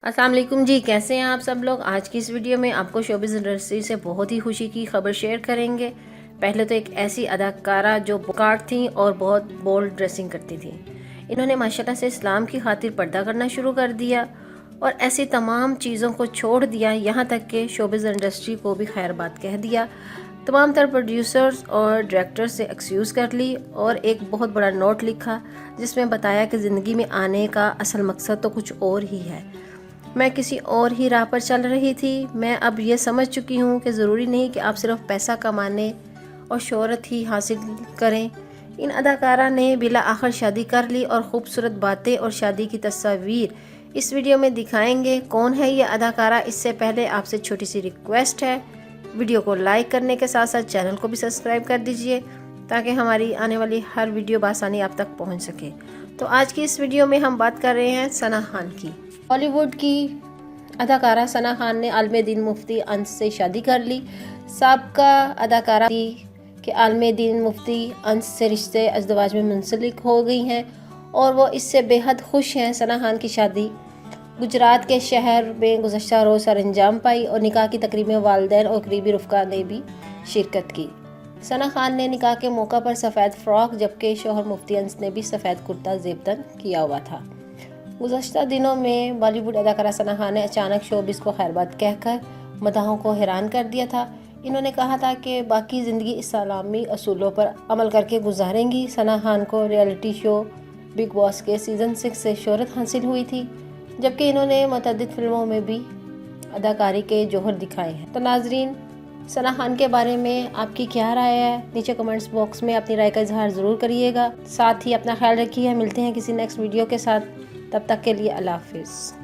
अस्सलाम वालेकुम जी, कैसे हैं आप सब लोग। आज की इस वीडियो में आपको शोबिज़ इंडस्ट्री से बहुत ही खुशी की खबर शेयर करेंगे। पहले तो एक ऐसी अदाकारा जो कार्ड थी और बहुत बोल्ड ड्रेसिंग करती थी, इन्होंने माशाल्लाह से इस्लाम की खातिर पर्दा करना शुरू कर दिया और ऐसी तमाम चीज़ों को छोड़ दिया, यहाँ तक कि शोबिज़ इंडस्ट्री को भी खैर बात कह दिया। तमाम तर प्रोड्यूसर्स और डायरेक्टर्स से एक्सक्यूज़ कर ली और एक बहुत बड़ा नोट लिखा जिसमें बताया कि ज़िंदगी में आने का असल मकसद तो कुछ और ही है। मैं किसी और ही राह पर चल रही थी। मैं अब ये समझ चुकी हूँ कि ज़रूरी नहीं कि आप सिर्फ पैसा कमाने और शोहरत ही हासिल करें। इन अदाकारा ने बिला आखिर शादी कर ली और ख़ूबसूरत बातें और शादी की तस्वीर इस वीडियो में दिखाएंगे। कौन है ये अदाकारा, इससे पहले आपसे छोटी सी रिक्वेस्ट है, वीडियो को लाइक करने के साथ साथ चैनल को भी सब्सक्राइब कर दीजिए ताकि हमारी आने वाली हर वीडियो बआसानी आप तक पहुँच सके। तो आज की इस वीडियो में हम बात कर रहे हैं सना खान की। बॉलीवुड की अदाकारा सना खान ने आलम दीन मुफ्ती अंस से शादी कर ली। साबका अदाकारा कि आलम दीन मुफ्ती अंस से रिश्ते अज़दवाज में मुंसलिक हो गई हैं और वो इससे बेहद खुश हैं। सना खान की शादी गुजरात के शहर में गुज़श्ता रोज़ सर अंजाम पाई और निकाह की तकरीब में वालिदैन और करीबी रफ़्का ने भी शिरकत की। सना खान ने निकाह के मौका पर सफ़ेद फ़्रॉक जबकि शोहर मुफ्ती अंस ने भी सफ़ेद कुर्ता ज़ेबतन किया हुआ था। गुज़श्ता दिनों में बॉलीवुड अदाकारा सना खान ने अचानक शोबिस को खैरबाद कहकर मदाहों को हैरान कर दिया था। इन्होंने कहा था कि बाकी ज़िंदगी इस्लामी असूलों पर अमल करके गुजारेंगी। सना खान को रियलिटी शो बिग बॉस के सीज़न 6 से शोहरत हासिल हुई थी, जबकि इन्होंने मुतअद्दिद फिल्मों में भी अदाकारी के जौहर दिखाए हैं। तो नाजरीन, सना खान के बारे में आपकी क्या राय है, नीचे कमेंट्स बॉक्स में अपनी राय का इजहार ज़रूर करिएगा। साथ ही अपना ख्याल रखिए। मिलते हैं किसी नेक्स्ट वीडियो के साथ, तब तक के लिए अल्लाह हाफिज़।